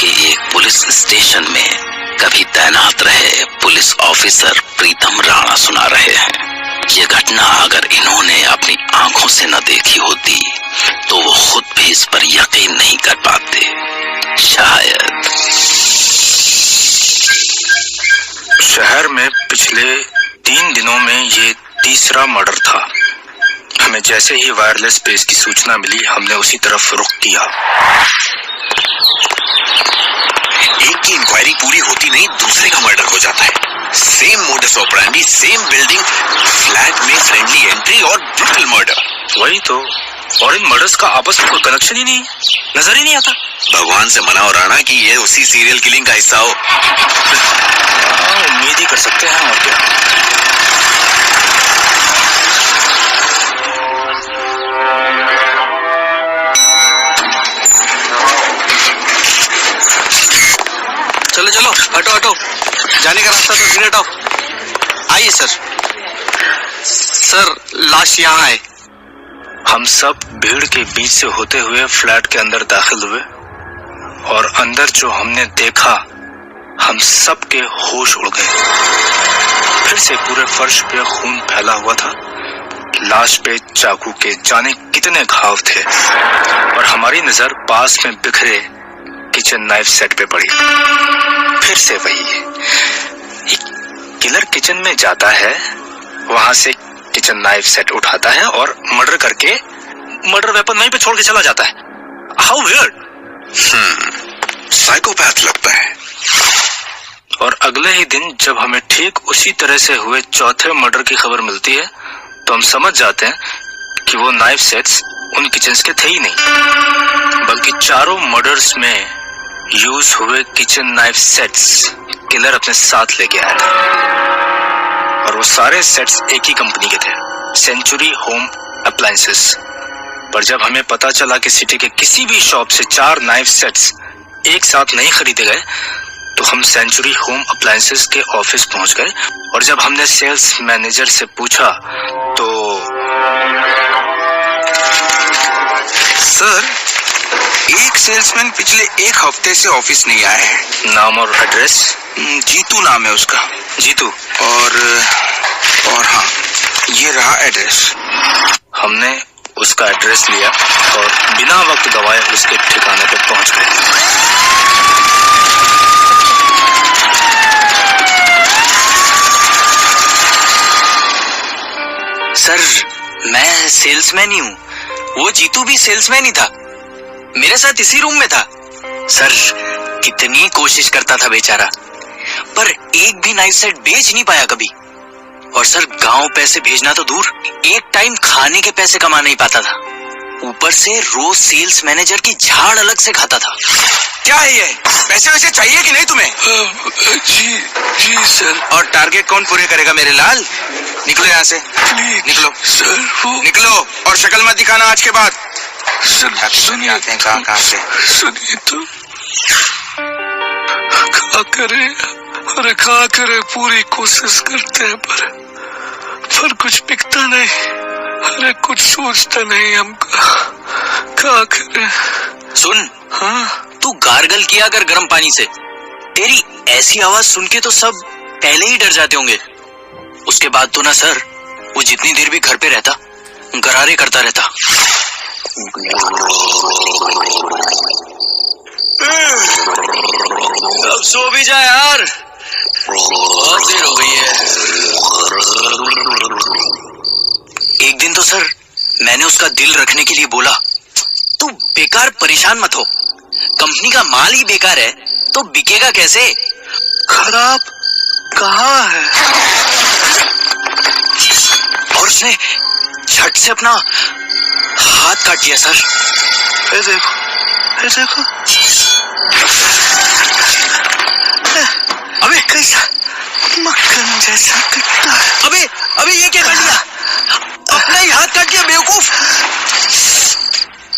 के एक police station में कभी तैनात रहे पुलिस ऑफिसर प्रीतम राणा सुना रहे हैं। ये घटना अगर इन्होंने अपनी आंखों से न देखी होती तो वो खुद भी इस पर यकीन नहीं कर पाते। शायद शहर में पिछले 3 दिनों में ये तीसरा मर्डर था। हमें जैसे ही वायरलेस पेज की सूचना मिली, हमने उसी तरफ रुख किया। एक की इंक्वायरी पूरी होती नहीं, दूसरे का मर्डर हो जाता है। Same modus operandi, same building, flat में फ्रेंडली एंट्री और ब्रूटल मर्डर। वही तो, और इन मर्डर्स का आपस में कोई कनेक्शन ही नहीं, नजर ही नहीं आता। भगवान से मनाओ राणा कि ये उसी सीरियल किलिंग का हिस्सा हो। उम्मीद ही कर सकते हैं, और क्या। चलो चलो, हटो हटो, जाने का रास्ता तो धीरे हटाओ। आइए सर। सर, लाश यहाँ है। हम सब भीड़ के बीच से होते हुए फ्लैट के अंदर दाखिल हुए और अंदर जो हमने देखा, हम सब के होश उड़ गए। फिर से पूरे फर्श पे खून फैला हुआ था। लाश पे चाकू के जाने कितने घाव थे और हमारी नजर पास में बिखरे किचन नाइफ सेट पे पड़ी। फिर से वही, किलर किचन में जाता है, वहां से किचन नाइफ सेट उठाता है और मर्डर करके मर्डर वेपन वहीं पे छोड़ के चला जाता है। How weird. साइकोपैथ लगता है। और अगले ही दिन जब हमें ठीक उसी तरह से हुए चौथे मर्डर की खबर मिलती है तो हम समझ जाते हैं कि वो नाइफ सेट्स उन किचन्स के थे ही नहीं, बल्कि चारों मर्डर्स में यूज हुए किचन नाइफ सेट्स किलर अपने साथ लेके आया था। और वो सारे सेट्स एक ही कंपनी के थे, सेंचुरी होम अप्लायंसेस। पर जब हमें पता चला कि सिटी के किसी भी शॉप से 4 नाइफ सेट्स एक साथ नहीं खरीदे गए, तो हम सेंचुरी होम अप्लायंसेस के ऑफिस पहुंच गए। और जब हमने सेल्स मैनेजर से पूछा तो सर, एक सेल्समैन पिछले 1 हफ्ते से ऑफिस नहीं आया है। नाम और एड्रेस? जीतू नाम है उसका। जीतू? और हाँ, ये रहा एड्रेस। हमने उसका एड्रेस लिया और बिना वक्त गवाए उसके ठिकाने पे पहुंच गए। सर, मैं सेल्समैन ही हूँ, वो जीतू भी सेल्समैन ही था, मेरे साथ इसी रूम में था। सर, कितनी कोशिश करता था बेचारा, पर एक भी नाइफ सेट बेच नहीं पाया कभी। और सर, गांव पैसे भेजना तो दूर, एक टाइम खाने के पैसे कमा नहीं पाता था, ऊपर से रोज सेल्स मैनेजर की झाड़ अलग से खाता था। क्या है ये? पैसे वैसे चाहिए कि नहीं तुम्हें? जी सर। और टारगेट कौन पूरे करेगा मेरे लाल? निकलो यहाँ से, निकलो सर। निकलो, और शक्ल मत दिखाना आज के बाद। सुनिए कहाँ से? सुनिए तो, क्या करे, अरे क्या करे, पूरी कोशिश करते हैं पर कुछ बिकता नहीं। अरे कुछ सोचता नहीं हमका, क्या करे। सुन, हाँ, तू गार्गल किया कर गर्म पानी से। तेरी ऐसी आवाज सुन के तो सब पहले ही डर जाते होंगे। उसके बाद तो ना सर, वो जितनी देर भी घर पे रहता, गरारे करता रहता। अब सो भी जा यार, बहुत देर हो गई है। एक दिन तो सर, मैंने उसका दिल रखने के लिए बोला, तू बेकार परेशान मत हो, कंपनी का माल ही बेकार है तो बिकेगा कैसे। खराब कहाँ है। और उसने झट से अपना हाथ काट दिया सर। ये देखो, ये देखो। अबे कैसा मक्खन जैसा कटता है। अबे ये क्या कर लिया? अपना ही हाथ काट दिया बेवकूफ।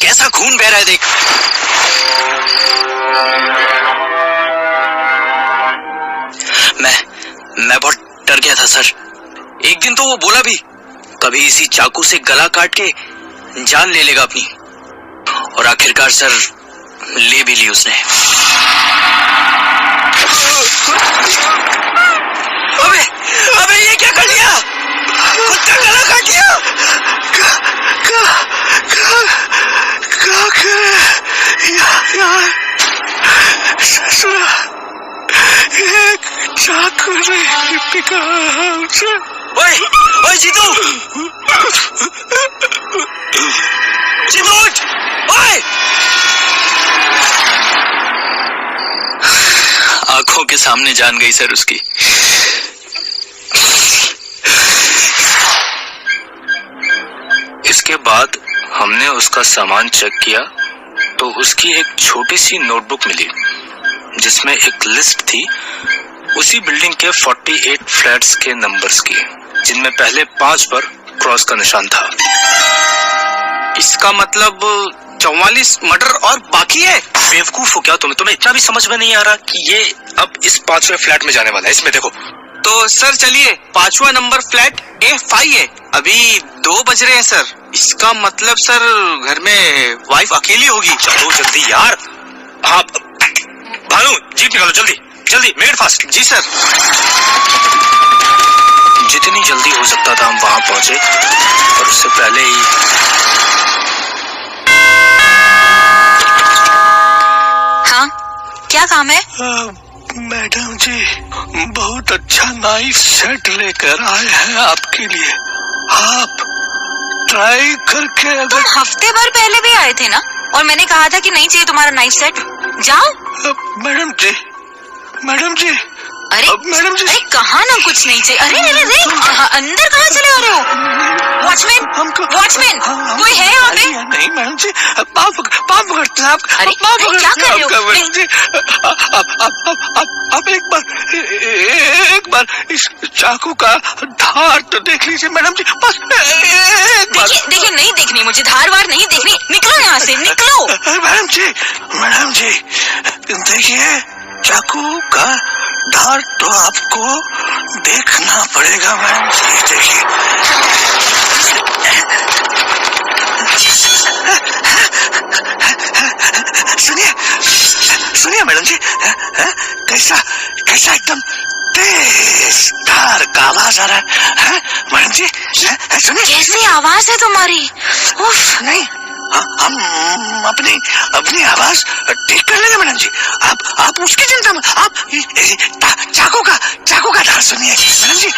कैसा खून बह रहा है देख। मैं बहुत डर गया था सर। एक दिन तो वो बोला भी, कभी इसी चाकू से गला काट के जान ले लेगा अपनी। और आखिरकार सर, ले भी ली उसने। यार ससुरा, एक चाकू ने पिका उसे। ओए ओए जीतू, जीतू उठ, ओए। आंखों के सामने जान गई सर उसकी। इसके बाद हमने उसका सामान चेक किया तो उसकी एक छोटी सी नोटबुक मिली जिसमें एक लिस्ट थी उसी बिल्डिंग के 48 फ्लैट्स के नंबर्स की, जिनमें पहले 5 पर क्रॉस का निशान था। इसका मतलब 44 मर्डर और बाकी है। बेवकूफ हो क्या तुम्हें इतना भी समझ में नहीं आ रहा कि ये अब इस 5वें फ्लैट में जाने वाला है। इसमें देखो। तो सर चलिए, 5वां नंबर फ्लैट A5 है। अभी 2 बज रहे हैं सर। इसका मतलब सर घर में वाइफ अकेली होगी। चलो जल्दी यार। हाँ भानु, जीप निकालो जल्दी जल्दी, मेक इट फास्ट। जी सर। जितनी जल्दी हो सकता था हम वहां पहुंचे और उससे पहले ही हाँ, क्या काम है? मैडम जी, बहुत अच्छा नाइफ सेट लेकर आए हैं आपके लिए। आप ट्राई करके अगर। तुम हफ्ते भर पहले भी आए थे ना, और मैंने कहा था कि नहीं चाहिए तुम्हारा नाइफ सेट। जाओ। मैडम जी अरे मैडम जी, अरे कहा ना कुछ नहीं चाहिए। अरे अरे अरे अंदर कहाँ चले आ रहे हो? वॉचमैन कोई है यहाँ पे? नहीं मैडम जी, पाँव पकड़ते हैं आप। अरे क्या कर रहे हो? मैडम जी, आप एक बार इस चाकू का धार तो देख लीजिए मैडम जी, बस एक बार। देखिए नहीं देखनी मुझे, धार वार नहीं देखनी। निकलो यहाँ से, निकलो। मैडम जी देखिए, चाकू का धार तो आपको देखना पड़ेगा मैडम जी। देखिए सुनिए मैडम जी, कैसा एकदम तेज धार का आवाज आ रहा है मैडम जी। सुनिए, कैसी आवाज है तुम्हारी? उफ। नहीं, हम अपनी आवाज ठीक कर लेंगे मैडम जी। आप उसकी चिंता मत। आप चाकू का धार सुनिए मैडम जी।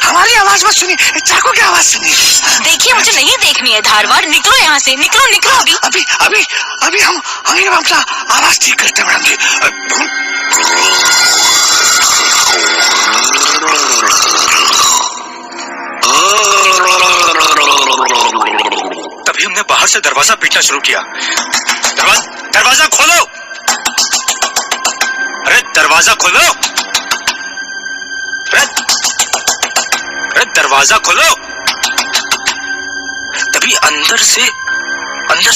हमारी आवाज मत सुनिए, चाकू की आवाज सुनिए। देखिए मुझे नहीं देखनी है धार वार। निकलो यहाँ से, निकलो अभी हम अपना आवाज ठीक करते हैं मैडम जी। तभी हमने बाहर से दरवाजा पीटना शुरू किया। दरवाजा खोलो, अरे दरवाजा खोलो, अरे दरवाजा खोलो। तभी अंदर से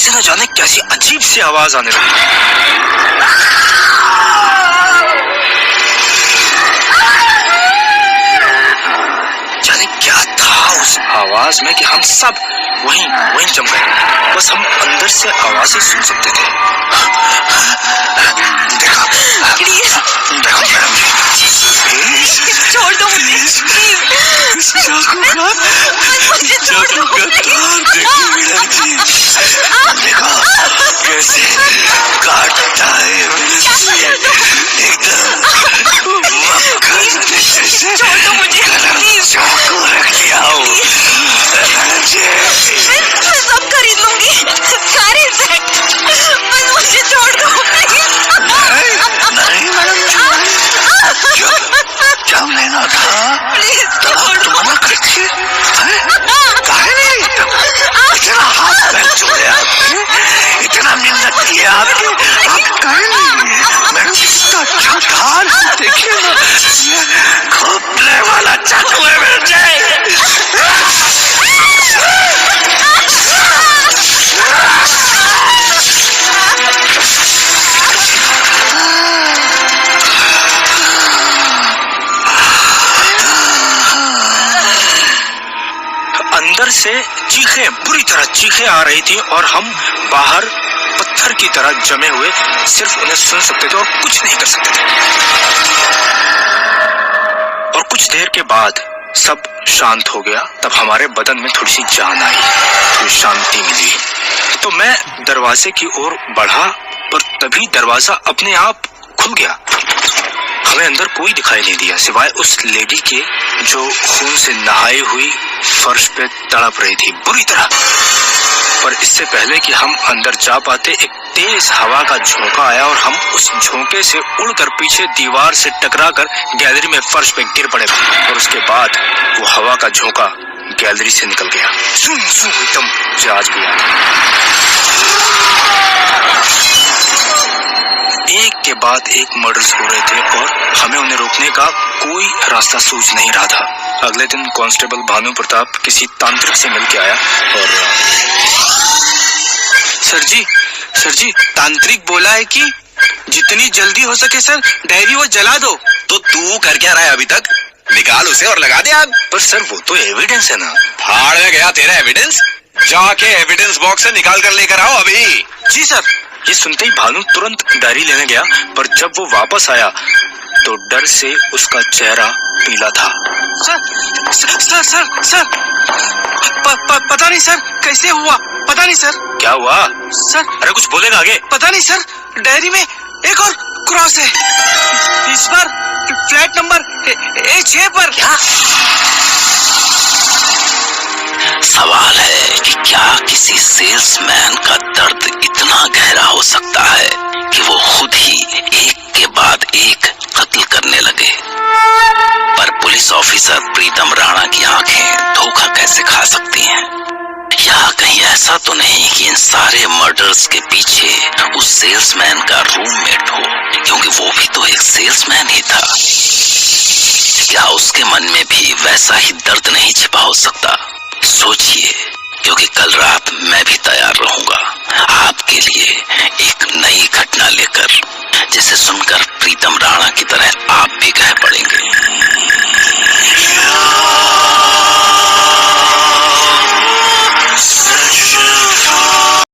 न जाने कैसी अजीब सी आवाज आने लगी। जाने क्या था उस आवाज में कि हम सब वहीं जम गए। बस हम अंदर से आवाजें सुन सकते थे। देखो मैडम छोड़ दो मुझे, चाकू का देखो कैसे काटता है एकदम। छोड़ दो मुझे, चाकू रख लिया मैं सब खरीद लूंगी, सारे सेट। बस मुझे छोड़ दो। नहीं मैडम जी, जब लेना था तब मना करती है। काहे नहीं? इतना हाथ पैर जोड़े आपके, इतना मिन्नत किया आपके, आप काहे नहीं? मैडम जी कितना अच्छा धार देखिए ना, खोपने वाला चाकू है मैडम जी। अंदर से बुरी तरह चीखें आ रही थी और हम बाहर पत्थर की तरह जमे हुए सिर्फ उन्हें सुन सकते थे और कुछ नहीं कर सकते थे। और कुछ देर के बाद सब शांत हो गया। तब हमारे बदन में थोड़ी सी जान आई, थोड़ी शांति मिली। तो मैं दरवाजे की ओर बढ़ा पर तभी दरवाजा अपने आप खुल गया। हमें अंदर कोई दिखाई नहीं दिया सिवाय उस लेडी के जो खून से नहाई हुई फर्श पे तड़प रही थी बुरी तरह। पर इससे पहले कि हम अंदर जा पाते, एक तेज हवा का झोंका आया और हम उस झोंके से उड़कर पीछे दीवार से टकराकर गैलरी में फर्श पे गिर पड़े। और उसके बाद वो हवा का झोंका गैलरी से निकल गया। सुन सुन एकदम मुझे आज भी याद है। एक के बाद एक मर्डर्स हो रहे थे और हमें उन्हें रोकने का कोई रास्ता सूझ नहीं रहा था। अगले दिन कांस्टेबल भानु प्रताप किसी तांत्रिक से मिलके आया और सर जी तांत्रिक बोला है कि जितनी जल्दी हो सके सर डायरी वो जला दो। तो तू कर क्या रहा है अभी तक? निकाल उसे और लगा दे आग। पर सर वो तो एविडेंस है ना। फाड़ में गया तेरा एविडेंस। जाके एविडेंस बॉक्स से निकाल कर लेकर आओ अभी। जी सर। ये सुनते ही भानु तुरंत डायरी लेने गया, पर जब वो वापस आया तो डर से उसका चेहरा पीला था। सर पता नहीं सर कैसे हुआ, पता नहीं सर। क्या हुआ सर? अरे कुछ बोलेगा आगे? पता नहीं सर, डायरी में एक और क्रॉस है, इस बार फ्लैट नंबर A6 पर। क्या सवाल है कि क्या किसी सेल्समैन का दर्द इतना गहरा हो सकता है कि वो खुद ही एक के बाद एक कत्ल करने लगे। पर पुलिस ऑफिसर प्रीतम राणा की आंखें धोखा कैसे खा सकती हैं? या कहीं ऐसा तो नहीं कि इन सारे मर्डर्स के पीछे उस सेल्समैन का रूममेट हो, क्योंकि वो भी तो एक सेल्समैन ही था। क्या उसके मन में भी वैसा ही दर्द नहीं छिपा हो सकता? सोचिए, क्योंकि कल रात मैं भी तैयार रहूंगा आपके लिए एक नई घटना लेकर, जिसे सुनकर प्रीतम राणा की तरह